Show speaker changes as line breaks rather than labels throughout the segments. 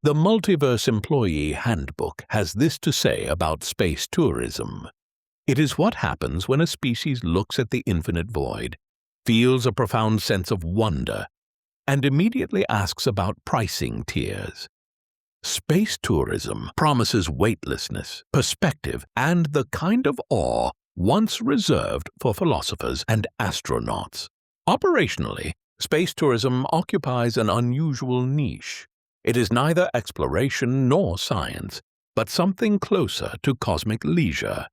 The Multiverse Employee Handbook has this to say about space tourism. It is what happens when a species looks at the infinite void, feels a profound sense of wonder, and immediately asks about pricing tiers. Space tourism promises weightlessness, perspective, and the kind of awe once reserved for philosophers and astronauts. Operationally, space tourism occupies an unusual niche. It is neither exploration nor science, but something closer to cosmic leisure.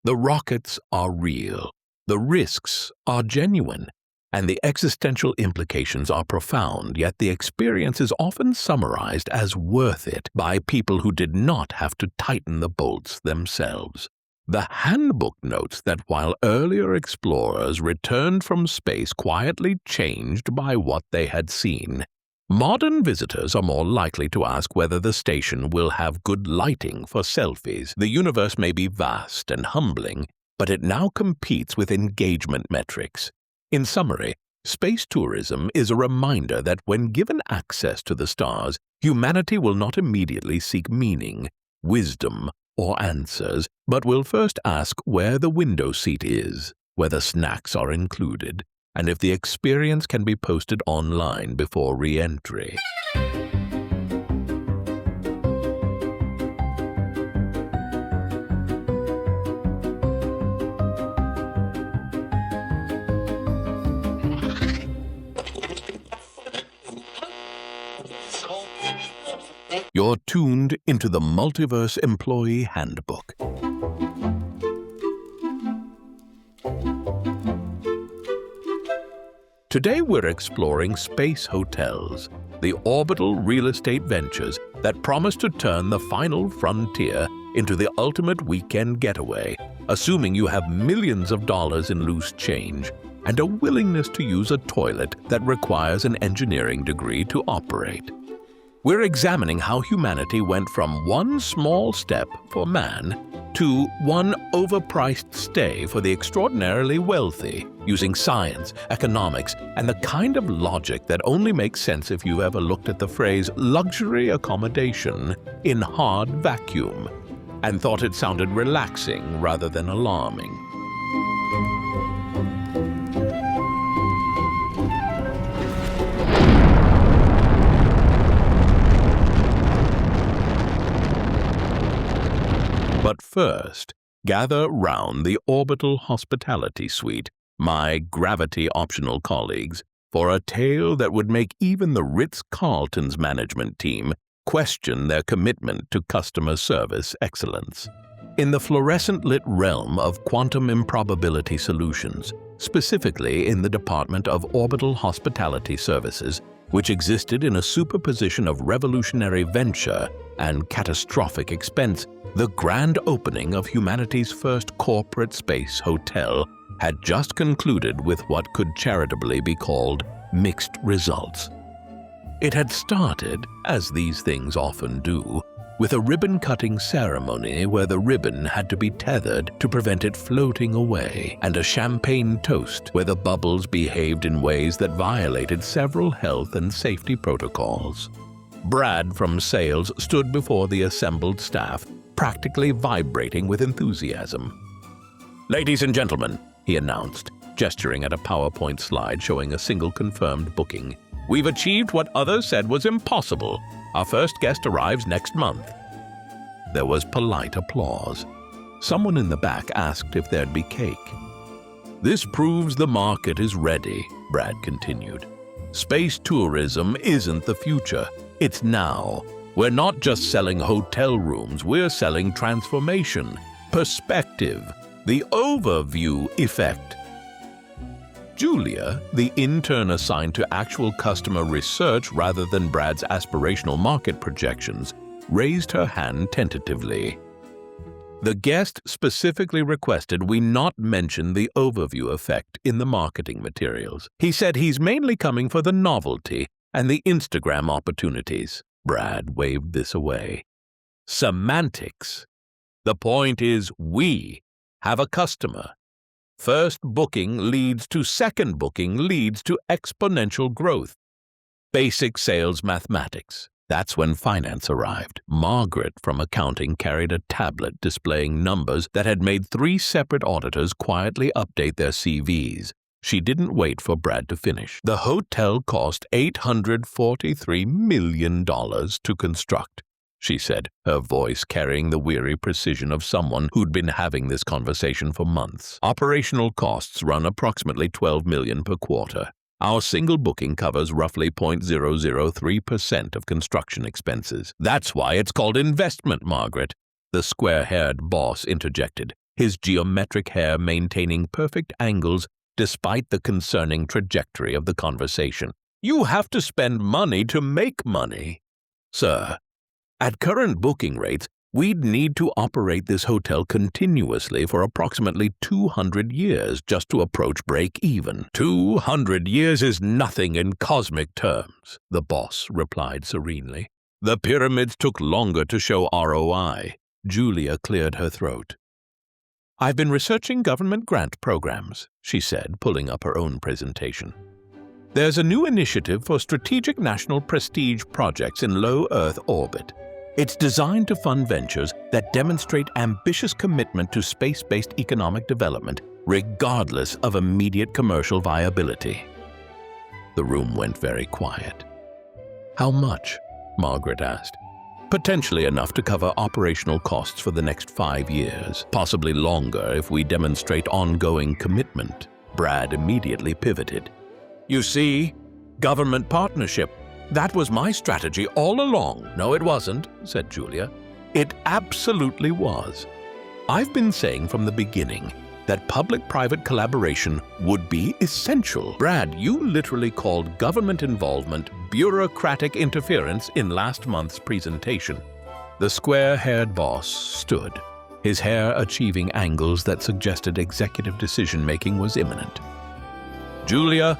The rockets are real, the risks are genuine, and the existential implications are profound, yet the experience is often summarized as worth it by people who did not have to tighten the bolts themselves. The handbook notes that while earlier explorers returned from space quietly changed by what they had seen, modern visitors are more likely to ask whether the station will have good lighting for selfies. The universe may be vast and humbling, but it now competes with engagement metrics. In summary, space tourism is a reminder that when given access to the stars, humanity will not immediately seek meaning, wisdom, or answers, but will first ask where the window seat is, whether snacks are included, and if the experience can be posted online before re-entry. You're tuned into the Multiverse Employee Handbook. Today we're exploring space hotels, the orbital real estate ventures that promise to turn the final frontier into the ultimate weekend getaway, assuming you have millions of dollars in loose change and a willingness to use a toilet that requires an engineering degree to operate. We're examining how humanity went from one small step for man to one overpriced stay for the extraordinarily wealthy, using science, economics, and the kind of logic that only makes sense if you've ever looked at the phrase luxury accommodation in hard vacuum and thought it sounded relaxing rather than alarming. But first, gather round the Orbital Hospitality Suite, my gravity-optional colleagues, for a tale that would make even the Ritz-Carlton's management team question their commitment to customer service excellence. In the fluorescent-lit realm of quantum improbability solutions, specifically in the Department of Orbital Hospitality Services, which existed in a superposition of revolutionary venture and catastrophic expense, the grand opening of humanity's first corporate space hotel had just concluded with what could charitably be called mixed results. It had started, as these things often do, with a ribbon-cutting ceremony where the ribbon had to be tethered to prevent it floating away, and a champagne toast where the bubbles behaved in ways that violated several health and safety protocols. Brad from sales stood before the assembled staff, practically vibrating with enthusiasm. "Ladies and gentlemen," he announced, gesturing at a PowerPoint slide showing a single confirmed booking, "we've achieved what others said was impossible. Our first guest arrives next month." There was polite applause. Someone in the back asked if there'd be cake. "This proves the market is ready," Brad continued. "Space tourism isn't the future, it's now. We're not just selling hotel rooms, we're selling transformation, perspective, the overview effect." Julia, the intern assigned to actual customer research rather than Brad's aspirational market projections, raised her hand tentatively. The guest specifically requested we not mention the overview effect in the marketing materials. He said he's mainly coming for the novelty and the Instagram opportunities. Brad waved this away. Semantics. The point is we have a customer. First booking leads to second booking leads to exponential growth. Basic sales mathematics. That's when finance arrived. Margaret from accounting carried a tablet displaying numbers that had made 3 separate auditors quietly update their CVs. She didn't wait for Brad to finish. The hotel cost $843 million to construct, she said, her voice carrying the weary precision of someone who'd been having this conversation for months. Operational costs run approximately $12 million per quarter. Our single booking covers roughly 0.003% of construction expenses. That's why it's called investment, Margaret, the square-haired boss interjected, his geometric hair maintaining perfect angles despite the concerning trajectory of the conversation. You have to spend money to make money. Sir, at current booking rates, we'd need to operate this hotel continuously for approximately 200 years just to approach break-even. 200 years is nothing in cosmic terms, the boss replied serenely. The pyramids took longer to show ROI. Julia cleared her throat. I've been researching government grant programs, she said, pulling up her own presentation. There's a new initiative for strategic national prestige projects in low Earth orbit. It's designed to fund ventures that demonstrate ambitious commitment to space-based economic development, regardless of immediate commercial viability. The room went very quiet. How much? Margaret asked. Potentially enough to cover operational costs for the next 5 years, possibly longer if we demonstrate ongoing commitment. Brad immediately pivoted. You see, government partnership. That was my strategy all along. No, it wasn't, said Julia. It absolutely was. I've been saying from the beginning that public-private collaboration would be essential. Brad, you literally called government involvement bureaucratic interference in last month's presentation. The square-haired boss stood, his hair achieving angles that suggested executive decision-making was imminent. Julia,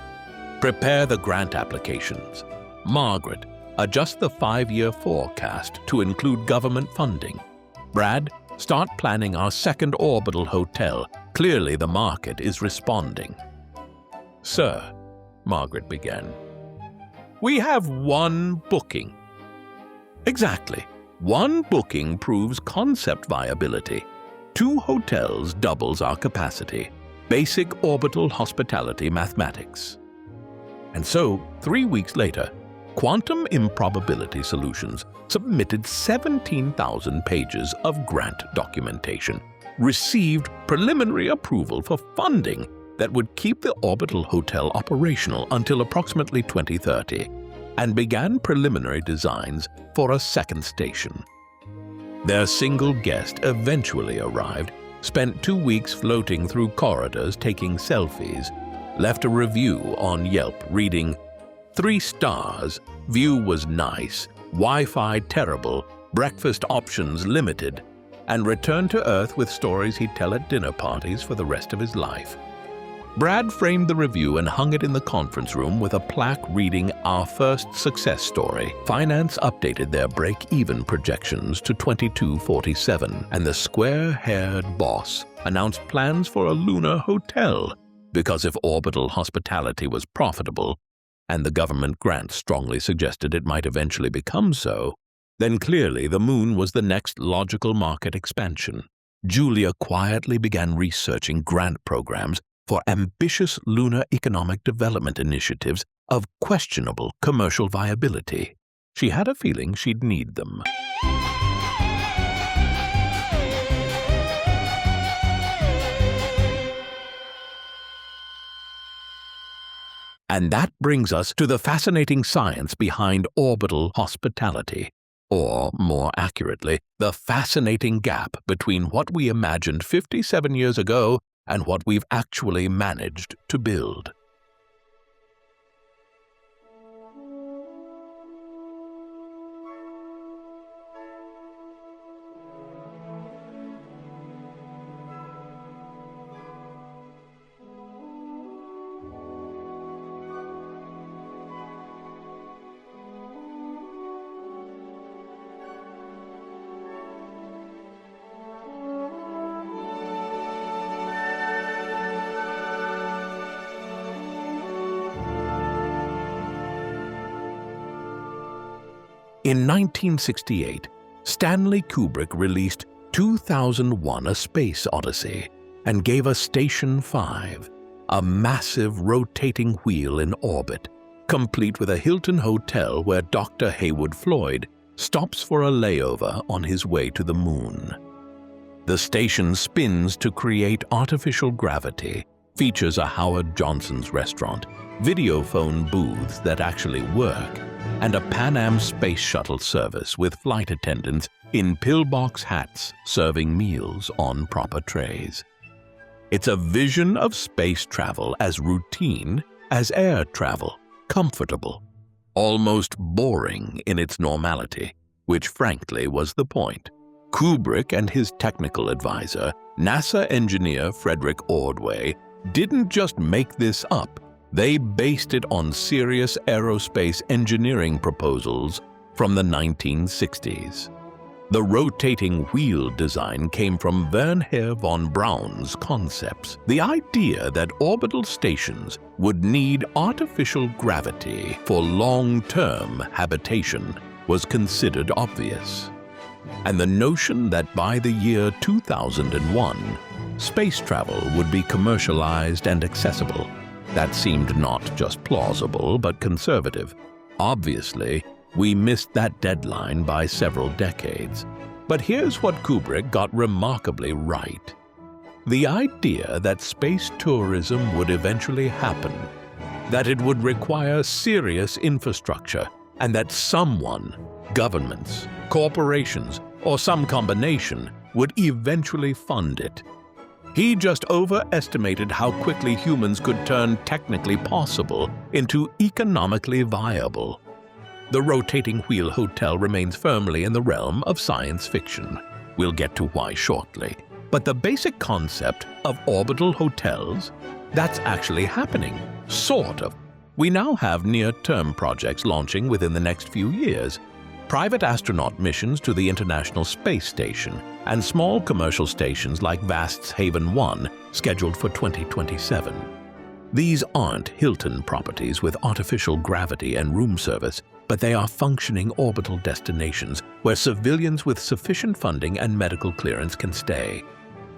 prepare the grant applications. Margaret, adjust the 5-year forecast to include government funding. Brad, start planning our second orbital hotel. Clearly the market is responding. Sir, Margaret began. We have one booking. Exactly. One booking proves concept viability. 2 hotels doubles our capacity. Basic orbital hospitality mathematics. And so, 3 weeks later, Quantum Improbability Solutions submitted 17,000 pages of grant documentation, received preliminary approval for funding that would keep the orbital hotel operational until approximately 2030, and began preliminary designs for a second station. Their single guest eventually arrived, spent 2 weeks floating through corridors taking selfies, left a review on Yelp reading, 3 stars, view was nice, Wi-Fi terrible, breakfast options limited, and returned to Earth with stories he'd tell at dinner parties for the rest of his life. Brad framed the review and hung it in the conference room with a plaque reading Our First Success Story. Finance updated their break-even projections to 2247, and the square-haired boss announced plans for a lunar hotel, because if orbital hospitality was profitable, and the government grant strongly suggested it might eventually become so, then clearly the moon was the next logical market expansion. Julia quietly began researching grant programs for ambitious lunar economic development initiatives of questionable commercial viability. She had a feeling she'd need them. And that brings us to the fascinating science behind orbital hospitality, or, more accurately, the fascinating gap between what we imagined 57 years ago and what we've actually managed to build. In 1968, Stanley Kubrick released 2001: A Space Odyssey and gave us Station 5, a massive rotating wheel in orbit, complete with a Hilton hotel where Dr. Heywood Floyd stops for a layover on his way to the moon. The station spins to create artificial gravity, features a Howard Johnson's restaurant, videophone booths that actually work, and a Pan Am space shuttle service with flight attendants in pillbox hats serving meals on proper trays. It's a vision of space travel as routine as air travel, comfortable, almost boring in its normality, which frankly was the point. Kubrick and his technical advisor, NASA engineer Frederick Ordway, didn't just make this up. They based it on serious aerospace engineering proposals from the 1960s. The rotating wheel design came from Wernher von Braun's concepts. The idea that orbital stations would need artificial gravity for long-term habitation was considered obvious. And the notion that by the year 2001, space travel would be commercialized and accessible, that seemed not just plausible but conservative. Obviously, we missed that deadline by several decades. But here's what Kubrick got remarkably right. The idea that space tourism would eventually happen, that it would require serious infrastructure, and that someone, governments, corporations, or some combination, would eventually fund it. He just overestimated how quickly humans could turn technically possible into economically viable. The rotating wheel hotel remains firmly in the realm of science fiction. We'll get to why shortly. But the basic concept of orbital hotels, that's actually happening, sort of. We now have near-term projects launching within the next few years. Private astronaut missions to the International Space Station and small commercial stations like Vast's Haven 1 scheduled for 2027. These aren't Hilton properties with artificial gravity and room service, but they are functioning orbital destinations where civilians with sufficient funding and medical clearance can stay.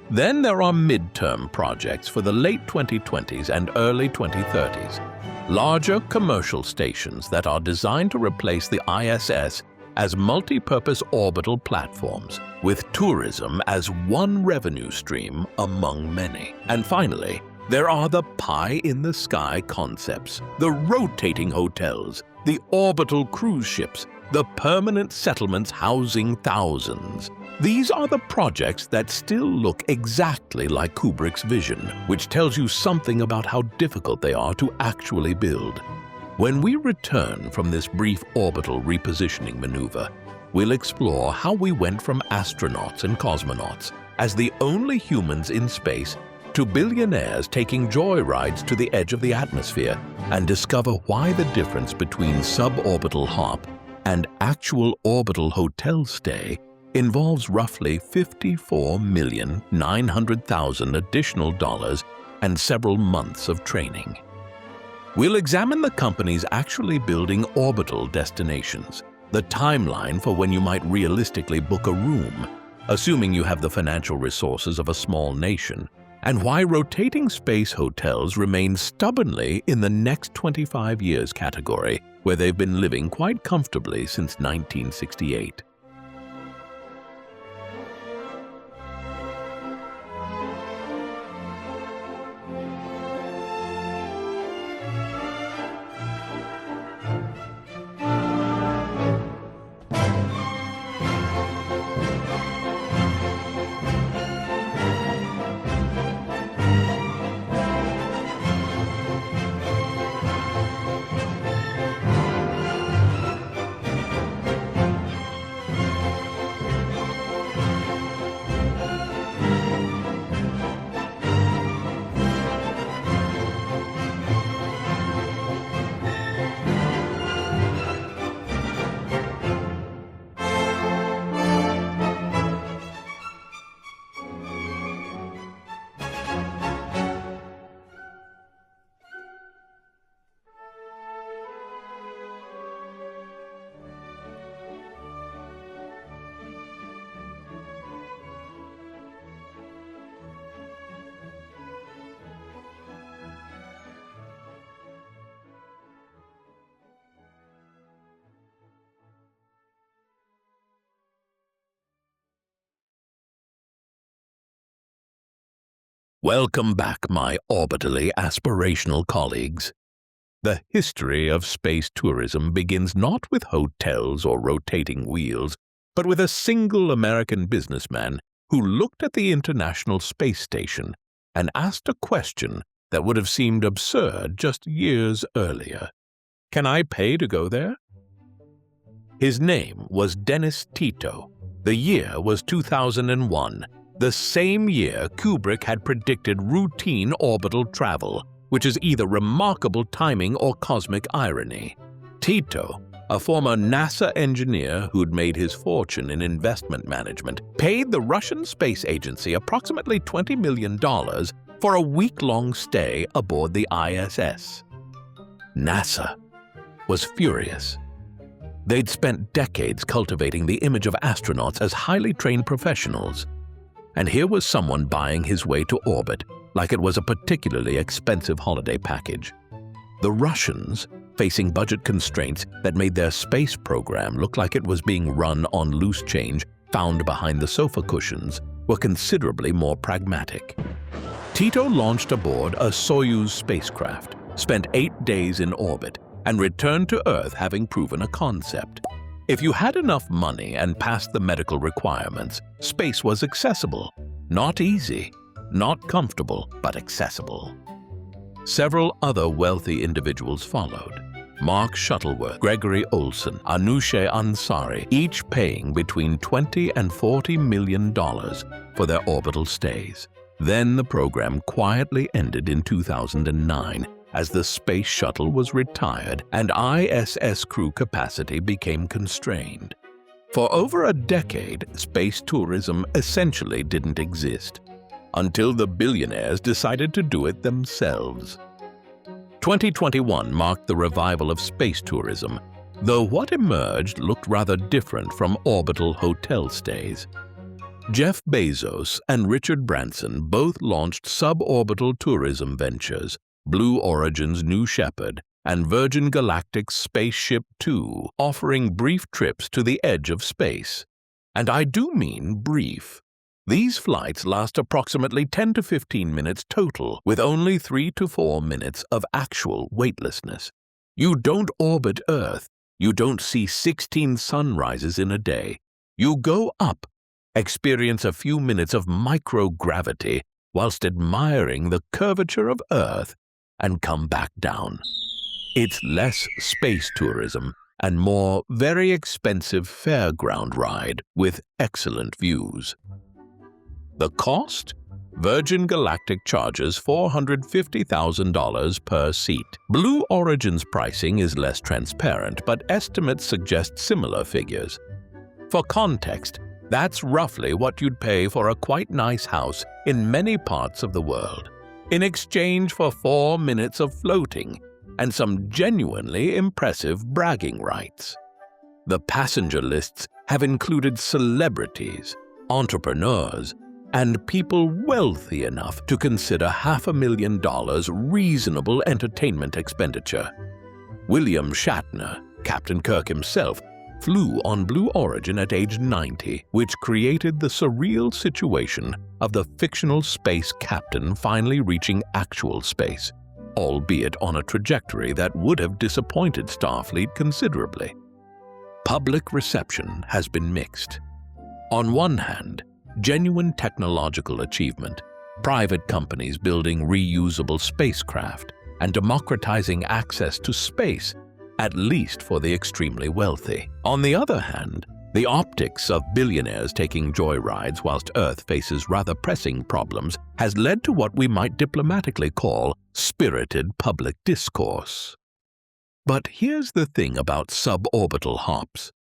Then there are mid-term projects for the late 2020s and early 2030s. Larger commercial stations that are designed to replace the ISS as multi-purpose orbital platforms, with tourism as one revenue stream among many. And finally, there are the pie-in-the-sky concepts, the rotating hotels, the orbital cruise ships, the permanent settlements housing thousands. These are the projects that still look exactly like Kubrick's vision, which tells you something about how difficult they are to actually build. When we return from this brief orbital repositioning maneuver, we'll explore how we went from astronauts and cosmonauts as the only humans in space to billionaires taking joyrides to the edge of the atmosphere, and discover why the difference between suborbital hop and actual orbital hotel stay involves roughly $54,900,000 additional dollars and several months of training. We'll examine the companies actually building orbital destinations, the timeline for when you might realistically book a room, assuming you have the financial resources of a small nation, and why rotating space hotels remain stubbornly in the next 25 years category, where they've been living quite comfortably since 1968. Welcome back, my orbitally aspirational colleagues. The history of space tourism begins not with hotels or rotating wheels, but with a single American businessman who looked at the International Space Station and asked a question that would have seemed absurd just years earlier. Can I pay to go there? His name was Dennis Tito. The year was 2001, the same year Kubrick had predicted routine orbital travel, which is either remarkable timing or cosmic irony. Tito, a former NASA engineer who'd made his fortune in investment management, paid the Russian space agency approximately $20 million for a week-long stay aboard the ISS. NASA was furious. They'd spent decades cultivating the image of astronauts as highly trained professionals, and here was someone buying his way to orbit like it was a particularly expensive holiday package. The Russians, facing budget constraints that made their space program look like it was being run on loose change found behind the sofa cushions, were considerably more pragmatic. Tito launched aboard a Soyuz spacecraft, spent 8 days in orbit, and returned to Earth having proven a concept. If you had enough money and passed the medical requirements, space was accessible. Not easy, not comfortable, but accessible. Several other wealthy individuals followed. Mark Shuttleworth, Gregory Olson, Anousheh Ansari, each paying between $20 and $40 million for their orbital stays. Then the program quietly ended in 2009 as the space shuttle was retired and ISS crew capacity became constrained. For over a decade, space tourism essentially didn't exist, until the billionaires decided to do it themselves. 2021 marked the revival of space tourism, though what emerged looked rather different from orbital hotel stays. Jeff Bezos and Richard Branson both launched suborbital tourism ventures, Blue Origin's New Shepard and Virgin Galactic's Spaceship Two, offering brief trips to the edge of space. And I do mean brief. These flights last approximately 10 to 15 minutes total, with only 3 to 4 minutes of actual weightlessness. You don't orbit Earth. You don't see 16 sunrises in a day. You go up, experience a few minutes of microgravity whilst admiring the curvature of Earth, and come back down. It's less space tourism and more very expensive fairground ride with excellent views. The cost? Virgin Galactic charges $450,000 per seat. Blue Origin's pricing is less transparent, but estimates suggest similar figures. For context, that's roughly what you'd pay for a quite nice house in many parts of the world, in exchange for 4 minutes of floating and some genuinely impressive bragging rights. The passenger lists have included celebrities, entrepreneurs, and people wealthy enough to consider $500,000 reasonable entertainment expenditure. William Shatner, Captain Kirk himself, flew on Blue Origin at age 90, which created the surreal situation of the fictional space captain finally reaching actual space, albeit on a trajectory that would have disappointed Starfleet considerably. Public reception has been mixed. On one hand, genuine technological achievement, private companies building reusable spacecraft, and democratizing access to space, at least for the extremely wealthy. On the other hand, the optics of billionaires taking joyrides whilst Earth faces rather pressing problems has led to what we might diplomatically call spirited public discourse. But here's the thing about suborbital hops.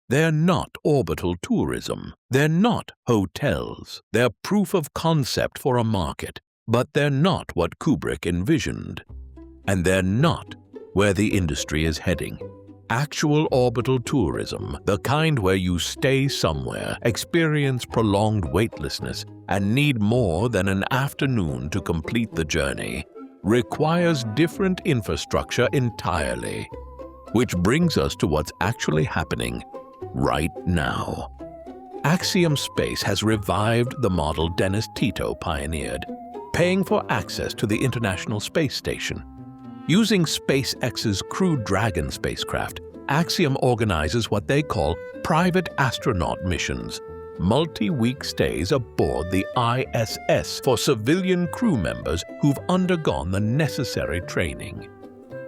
They're not orbital tourism. They're not hotels. They're proof of concept for a market, but they're not what Kubrick envisioned. And they're not where the industry is heading. Actual orbital tourism, the kind where you stay somewhere, experience prolonged weightlessness, and need more than an afternoon to complete the journey, requires different infrastructure entirely. Which brings us to what's actually happening right now. Axiom Space has revived the model Dennis Tito pioneered, paying for access to the International Space Station. Using SpaceX's Crew Dragon spacecraft, Axiom organizes what they call private astronaut missions, multi-week stays aboard the ISS for civilian crew members who've undergone the necessary training.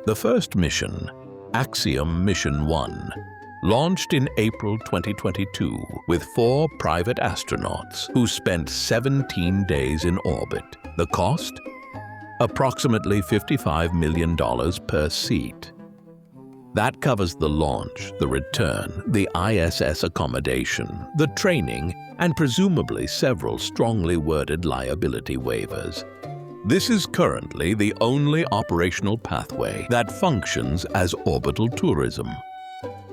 The first mission, Axiom Mission 1, launched in April 2022 with 4 private astronauts who spent 17 days in orbit. The cost? Approximately $55 million per seat. That covers the launch, the return, the ISS accommodation, the training, and presumably several strongly worded liability waivers. This is currently the only operational pathway that functions as orbital tourism.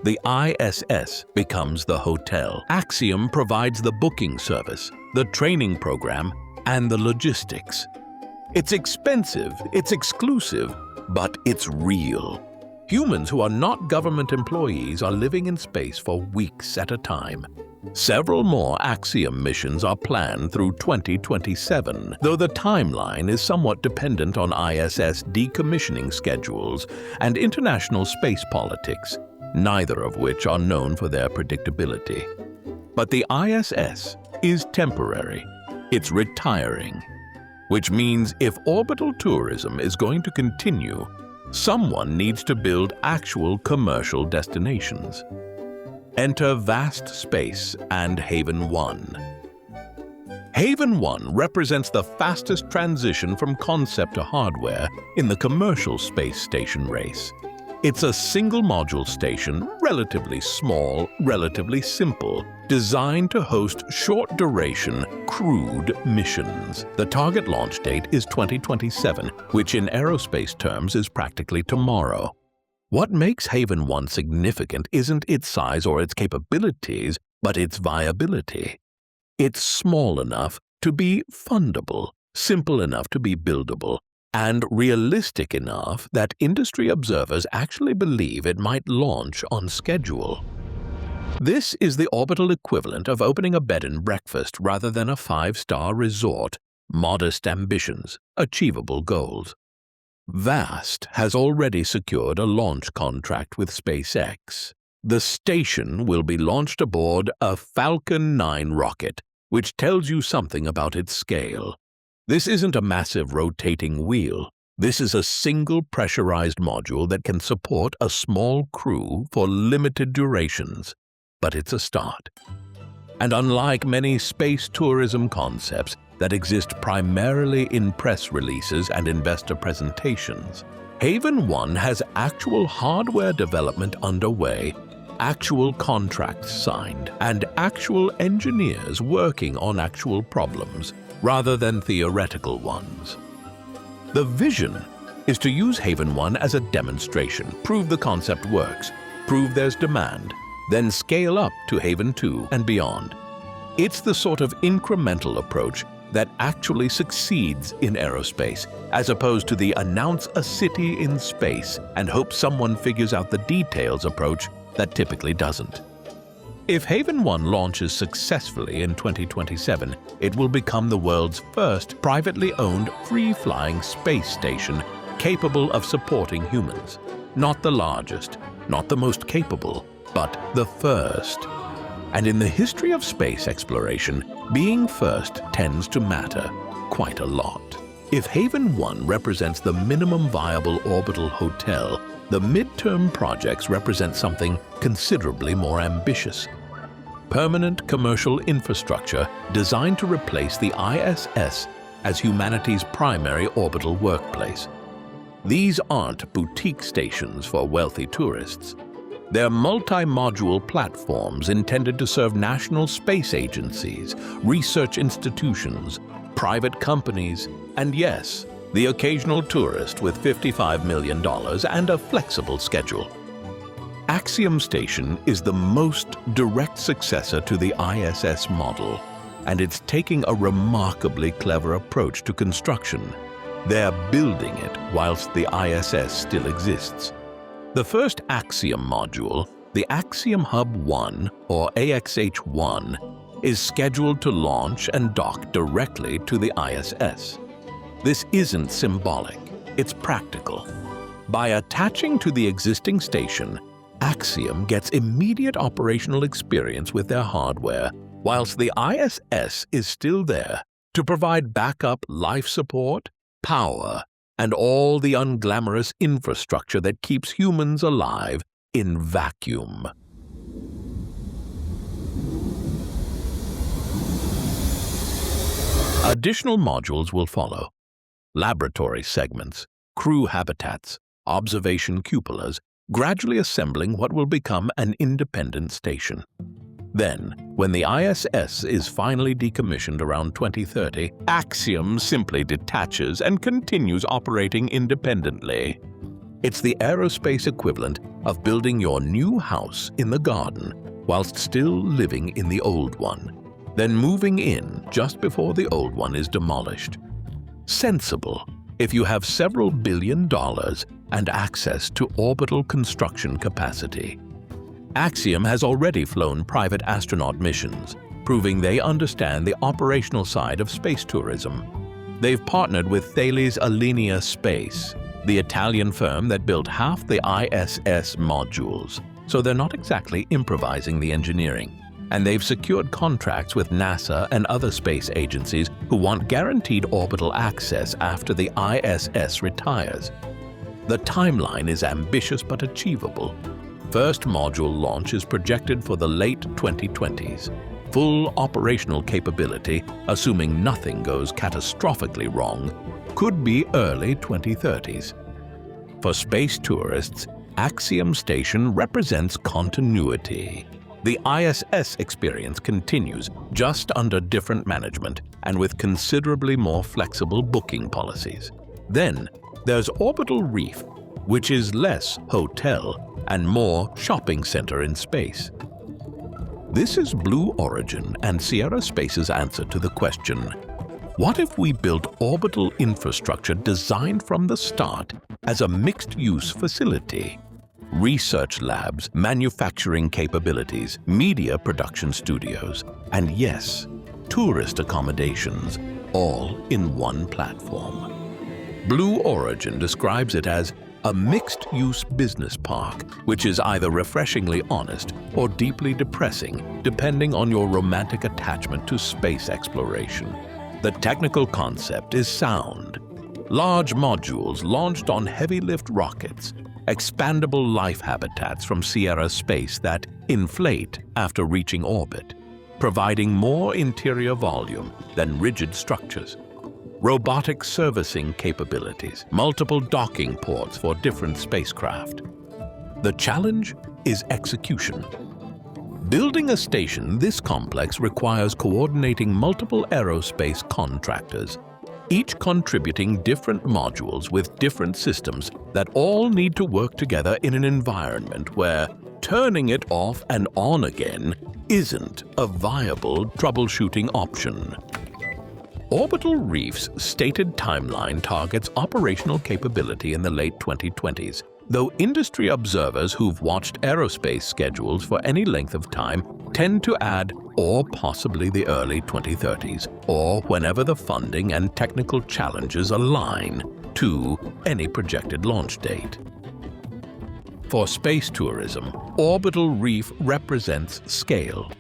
The ISS becomes the hotel. Axiom provides the booking service, the training program, and the logistics. It's expensive, it's exclusive, but it's real. Humans who are not government employees are living in space for weeks at a time. Several more Axiom missions are planned through 2027, though the timeline is somewhat dependent on ISS decommissioning schedules and international space politics, neither of which are known for their predictability. But the ISS is temporary. It's retiring. Which means if orbital tourism is going to continue, someone needs to build actual commercial destinations. Enter Vast Space and Haven 1. Haven 1 represents the fastest transition from concept to hardware in the commercial space station race. It's a single-module station, relatively small, relatively simple, designed to host short-duration, crewed missions. The target launch date is 2027, which in aerospace terms is practically tomorrow. What makes Haven 1 significant isn't its size or its capabilities, but its viability. It's small enough to be fundable, simple enough to be buildable, and realistic enough that industry observers actually believe it might launch on schedule. This is the orbital equivalent of opening a bed and breakfast rather than a 5-star resort. Modest ambitions, achievable goals. VAST has already secured a launch contract with SpaceX. The station will be launched aboard a Falcon 9 rocket, which tells you something about its scale. This isn't a massive rotating wheel. This is a single pressurized module that can support a small crew for limited durations. But it's a start. And unlike many space tourism concepts that exist primarily in press releases and investor presentations, Haven 1 has actual hardware development underway, actual contracts signed, and actual engineers working on actual problems, rather than theoretical ones. The vision is to use Haven 1 as a demonstration, prove the concept works, prove there's demand, then scale up to Haven 2 and beyond. It's the sort of incremental approach that actually succeeds in aerospace, as opposed to the announce a city in space and hope someone figures out the details approach that typically doesn't. If Haven 1 launches successfully in 2027, it will become the world's first privately owned free-flying space station capable of supporting humans. Not the largest, not the most capable, but the first. And in the history of space exploration, being first tends to matter quite a lot. If Haven 1 represents the minimum viable orbital hotel, the midterm projects represent something considerably more ambitious. Permanent commercial infrastructure designed to replace the ISS as humanity's primary orbital workplace. These aren't boutique stations for wealthy tourists. They're multi-module platforms intended to serve national space agencies, research institutions, private companies, and yes, the occasional tourist with $55 million and a flexible schedule. Axiom Station is the most direct successor to the ISS model, and it's taking a remarkably clever approach to construction. They're building it whilst the ISS still exists. The first Axiom module, the Axiom Hub 1, or AXH-1, is scheduled to launch and dock directly to the ISS. This isn't symbolic, it's practical. By attaching to the existing station, Axiom gets immediate operational experience with their hardware, whilst the ISS is still there to provide backup life support, power, and all the unglamorous infrastructure that keeps humans alive in vacuum. Additional modules will follow: laboratory segments, crew habitats, observation cupolas, gradually assembling what will become an independent station. Then, when the ISS is finally decommissioned around 2030, Axiom simply detaches and continues operating independently. It's the aerospace equivalent of building your new house in the garden whilst still living in the old one, then moving in just before the old one is demolished. Sensible if you have several $1 billion and access to orbital construction capacity. Axiom has already flown private astronaut missions, proving they understand the operational side of space tourism. They've partnered with Thales Alenia Space, the Italian firm that built half the ISS modules, so they're not exactly improvising the engineering. And they've secured contracts with NASA and other space agencies who want guaranteed orbital access after the ISS retires. The timeline is ambitious but achievable. First module launch is projected for the late 2020s. Full operational capability, assuming nothing goes catastrophically wrong, could be early 2030s. For space tourists, Axiom Station represents continuity. The ISS experience continues, just under different management and with considerably more flexible booking policies. Then, there's Orbital Reef, which is less hotel and more shopping center in space. This is Blue Origin and Sierra Space's answer to the question, what if we built orbital infrastructure designed from the start as a mixed-use facility? Research labs, manufacturing capabilities, media production studios, and yes, tourist accommodations, all in one platform. Blue Origin describes it as a mixed-use business park, which is either refreshingly honest or deeply depressing, depending on your romantic attachment to space exploration. The technical concept is sound. Large modules launched on heavy-lift rockets, expandable life habitats from Sierra Space that inflate after reaching orbit, providing more interior volume than rigid structures. Robotic servicing capabilities, multiple docking ports for different spacecraft. The challenge is execution. Building a station this complex requires coordinating multiple aerospace contractors, each contributing different modules with different systems that all need to work together in an environment where turning it off and on again isn't a viable troubleshooting option. Orbital Reef's stated timeline targets operational capability in the late 2020s, though industry observers who've watched aerospace schedules for any length of time tend to add or possibly the early 2030s, or whenever the funding and technical challenges align to any projected launch date. For space tourism, Orbital Reef represents scale.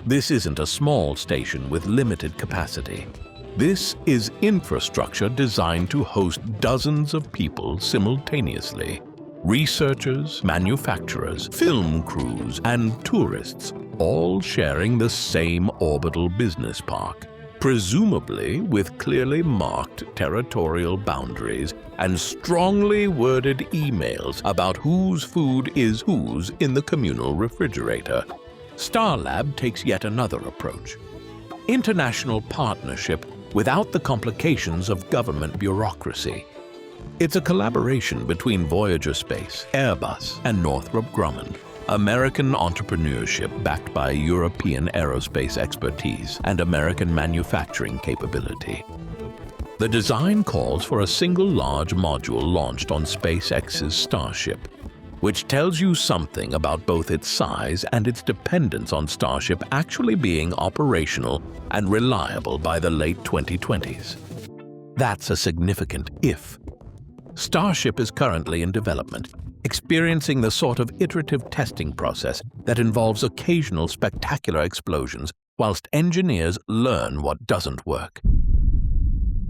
This isn't a small station with limited capacity. This is infrastructure designed to host dozens of people simultaneously. Researchers, manufacturers, film crews, and tourists, all sharing the same orbital business park, presumably with clearly marked territorial boundaries and strongly worded emails about whose food is whose in the communal refrigerator. Starlab takes yet another approach. International partnership without the complications of government bureaucracy. It's a collaboration between Voyager Space, Airbus, and Northrop Grumman, American entrepreneurship backed by European aerospace expertise and American manufacturing capability. The design calls for a single large module launched on SpaceX's Starship, which tells you something about both its size and its dependence on Starship actually being operational and reliable by the late 2020s. That's a significant if. Starship is currently in development, experiencing the sort of iterative testing process that involves occasional spectacular explosions whilst engineers learn what doesn't work.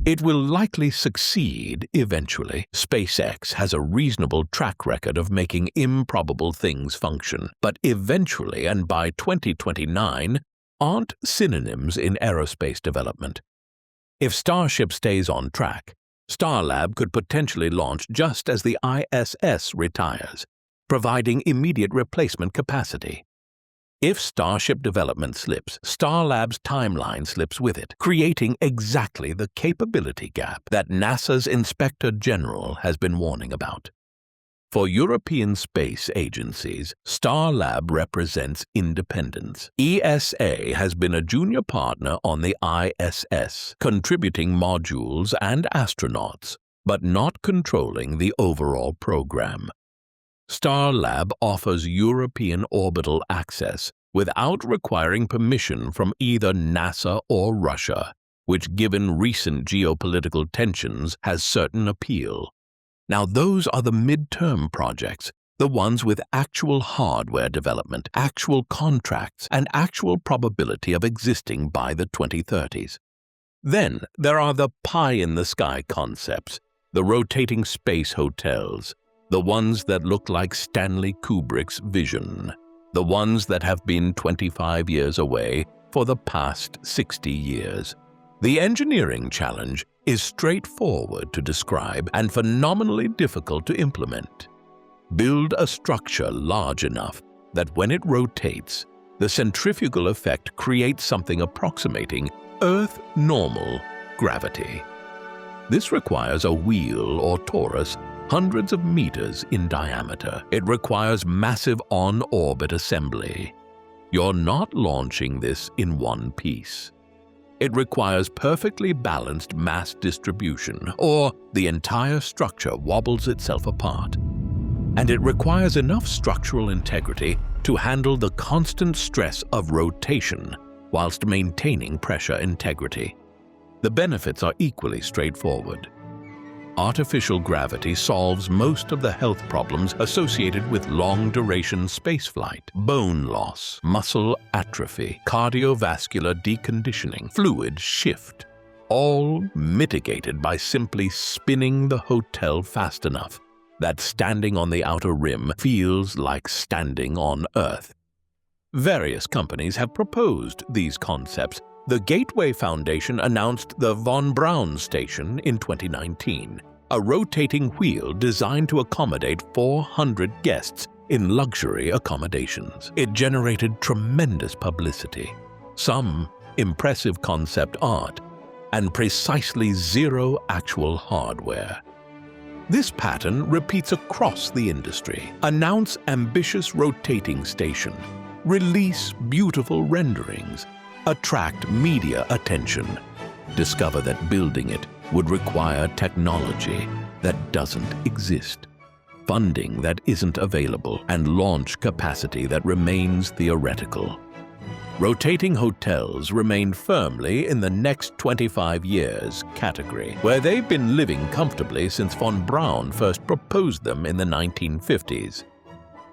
It will likely succeed eventually. SpaceX has a reasonable track record of making improbable things function, but eventually and by 2029 aren't synonyms in aerospace development. If Starship stays on track, Starlab could potentially launch just as the ISS retires, providing immediate replacement capacity. If Starship development slips, Starlab's timeline slips with it, creating exactly the capability gap that NASA's Inspector General has been warning about. For European space agencies, Starlab represents independence. ESA has been a junior partner on the ISS, contributing modules and astronauts, but not controlling the overall program. Starlab offers European orbital access without requiring permission from either NASA or Russia, which, given recent geopolitical tensions, has certain appeal. Now, those are the midterm projects, the ones with actual hardware development, actual contracts, and actual probability of existing by the 2030s. Then there are the pie-in-the-sky concepts, the rotating space hotels, the ones that look like Stanley Kubrick's vision, the ones that have been 25 years away for the past 60 years. The engineering challenge is straightforward to describe and phenomenally difficult to implement. Build a structure large enough that when it rotates, the centrifugal effect creates something approximating Earth-normal gravity. This requires a wheel or torus hundreds of meters in diameter. It requires massive on-orbit assembly. You're not launching this in one piece. It requires perfectly balanced mass distribution, or the entire structure wobbles itself apart. And it requires enough structural integrity to handle the constant stress of rotation whilst maintaining pressure integrity. The benefits are equally straightforward. Artificial gravity solves most of the health problems associated with long-duration spaceflight: bone loss, muscle atrophy, cardiovascular deconditioning, fluid shift, all mitigated by simply spinning the hotel fast enough that standing on the outer rim feels like standing on Earth. Various companies have proposed these concepts. The Gateway Foundation announced the Von Braun Station in 2019, a rotating wheel designed to accommodate 400 guests in luxury accommodations. It generated tremendous publicity, some impressive concept art, and precisely zero actual hardware. This pattern repeats across the industry. Announce ambitious rotating station, release beautiful renderings, attract media attention. Discover that building it would require technology that doesn't exist, funding that isn't available, and launch capacity that remains theoretical. Rotating hotels remain firmly in the next 25 years category, where they've been living comfortably since von Braun first proposed them in the 1950s.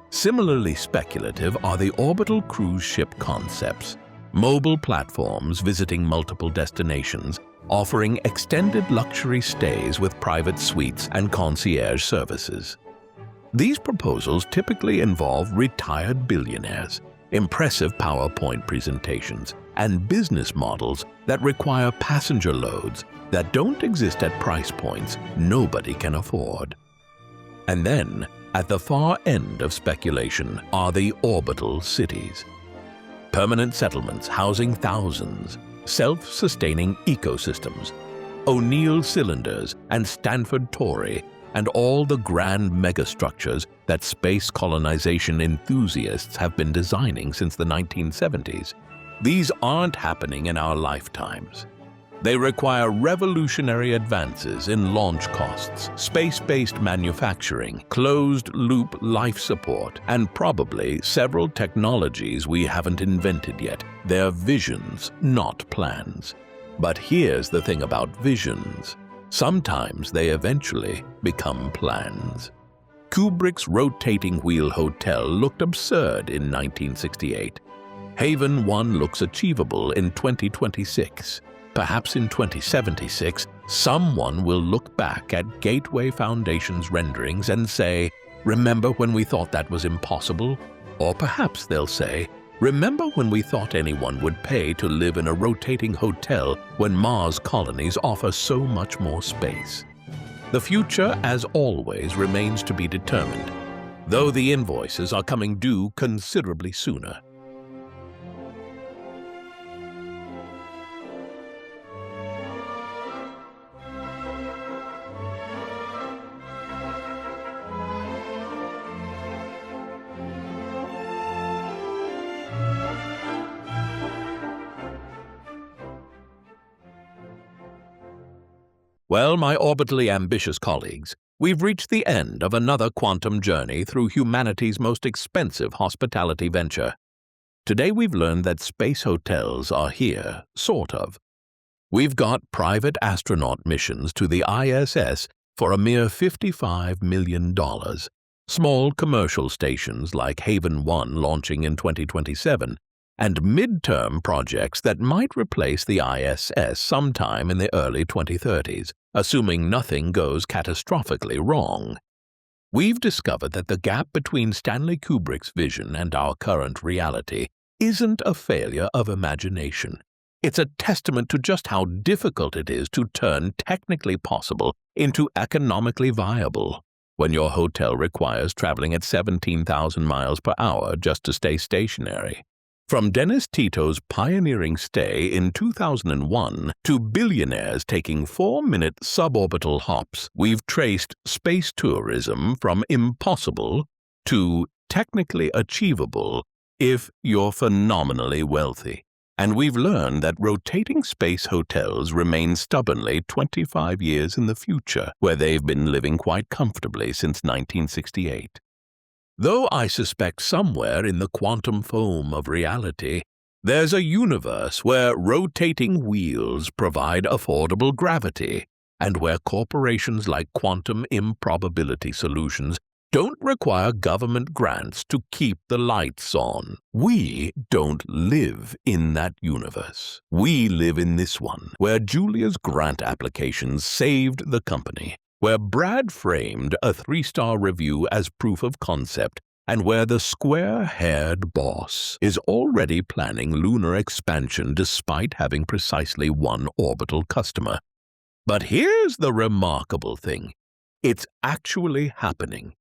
Similarly speculative are the orbital cruise ship concepts, mobile platforms visiting multiple destinations, offering extended luxury stays with private suites and concierge services. These proposals typically involve retired billionaires, impressive PowerPoint presentations, and business models that require passenger loads that don't exist at price points nobody can afford. And then, at the far end of speculation, are the orbital cities. Permanent settlements housing thousands, self-sustaining ecosystems, O'Neill cylinders and Stanford Torrey, and all the grand megastructures that space colonization enthusiasts have been designing since the 1970s. These aren't happening in our lifetimes. They require revolutionary advances in launch costs, space-based manufacturing, closed-loop life support, and probably several technologies we haven't invented yet. They're visions, not plans. But here's the thing about visions. Sometimes they eventually become plans. Kubrick's rotating wheel hotel looked absurd in 1968. Haven 1 looks achievable in 2026. Perhaps in 2076, someone will look back at Gateway Foundation's renderings and say, "Remember when we thought that was impossible?" Or perhaps they'll say, "Remember when we thought anyone would pay to live in a rotating hotel when Mars colonies offer so much more space?" The future, as always, remains to be determined, though the invoices are coming due considerably sooner. Well, my orbitally ambitious colleagues, we've reached the end of another quantum journey through humanity's most expensive hospitality venture. Today we've learned that space hotels are here, sort of. We've got private astronaut missions to the ISS for a mere $55 million. Small commercial stations like Haven 1 launching in 2027, and midterm projects that might replace the ISS sometime in the early 2030s, assuming nothing goes catastrophically wrong. We've discovered that the gap between Stanley Kubrick's vision and our current reality isn't a failure of imagination. It's a testament to just how difficult it is to turn technically possible into economically viable. When your hotel requires traveling at 17,000 miles per hour just to stay stationary. From Dennis Tito's pioneering stay in 2001 to billionaires taking 4-minute suborbital hops, we've traced space tourism from impossible to technically achievable if you're phenomenally wealthy. And we've learned that rotating space hotels remain stubbornly 25 years in the future, where they've been living quite comfortably since 1968. Though I suspect somewhere in the quantum foam of reality, there's a universe where rotating wheels provide affordable gravity, and where corporations like Quantum Improbability Solutions don't require government grants to keep the lights on. We don't live in that universe. We live in this one, where Julia's grant applications saved the company, where Brad framed a 3-star review as proof of concept, and where the square-haired boss is already planning lunar expansion despite having precisely one orbital customer. But here's the remarkable thing. It's actually happening.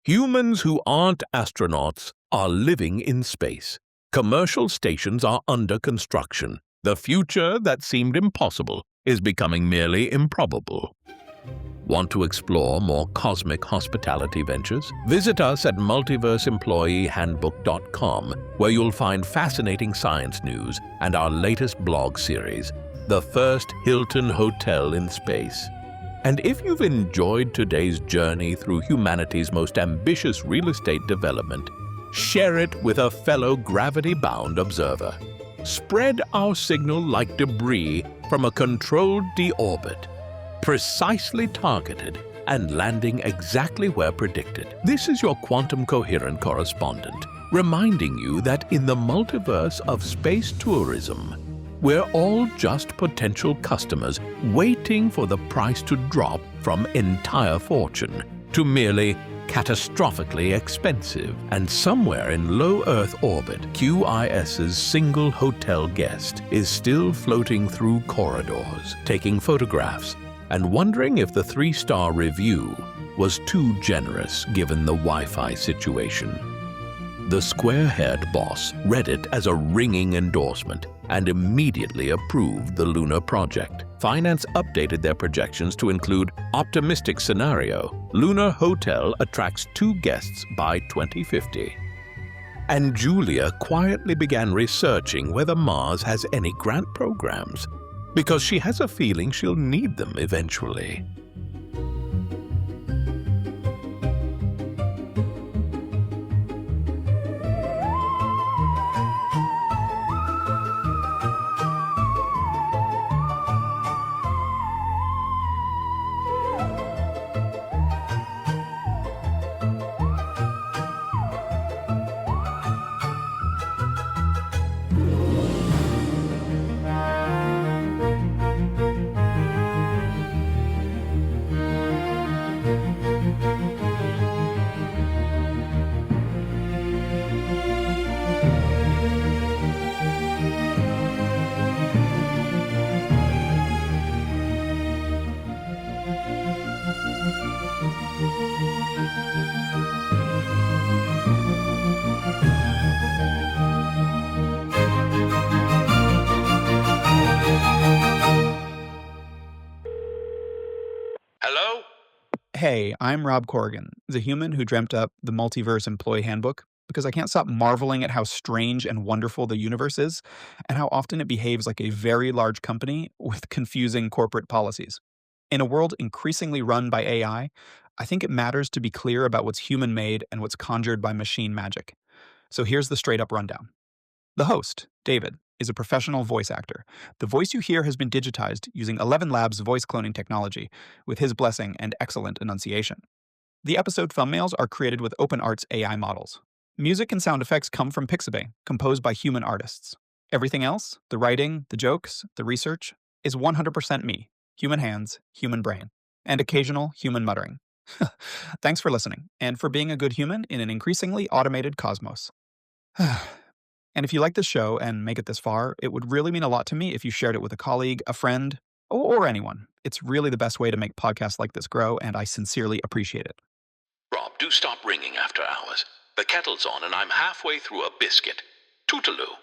Humans who aren't astronauts are living in space. Commercial stations are under construction. The future that seemed impossible is becoming merely improbable. Want to explore more cosmic hospitality ventures? Visit us at multiverseemployeehandbook.com, where you'll find fascinating science news and our latest blog series, The First Hilton Hotel in Space. And if you've enjoyed today's journey through humanity's most ambitious real estate development, share it with a fellow gravity-bound observer. Spread our signal like debris from a controlled deorbit, precisely targeted and landing exactly where predicted. This is your quantum coherent correspondent, reminding you that in the multiverse of space tourism, we're all just potential customers waiting for the price to drop from entire fortune to merely catastrophically expensive. And somewhere in low Earth orbit, QIS's single hotel guest is still floating through corridors, taking photographs, and wondering if the 3-star review was too generous given the Wi-Fi situation. The square-haired boss read it as a ringing endorsement and immediately approved the lunar project. Finance updated their projections to include optimistic scenario: lunar hotel attracts 2 guests by 2050. And Julia quietly began researching whether Mars has any grant programs, because she has a feeling she'll need them eventually.
Hey, I'm Rob Corrigan, the human who dreamt up the Multiverse Employee Handbook because I can't stop marveling at how strange and wonderful the universe is and how often it behaves like a very large company with confusing corporate policies. In a world increasingly run by I think it matters to be clear about what's human made and what's conjured by machine magic. So here's the straight up rundown. The host, David, is a professional voice actor. The voice you hear has been digitized using 11 Labs voice cloning technology, with his blessing and excellent enunciation. The episode thumbnails are created with OpenArt's AI models. Music and sound effects come from Pixabay, composed by human artists. Everything else, the writing, the jokes, the research, is 100% me, human hands, human brain, and occasional human muttering. Thanks for listening, and for being a good human in an increasingly automated cosmos. And if you like this show and make it this far, it would really mean a lot to me if you shared it with a colleague, a friend, or anyone. It's really the best way to make podcasts like this grow, and I sincerely appreciate it.
Rob, do stop ringing after hours. The kettle's on and I'm halfway through a biscuit. Tootaloo.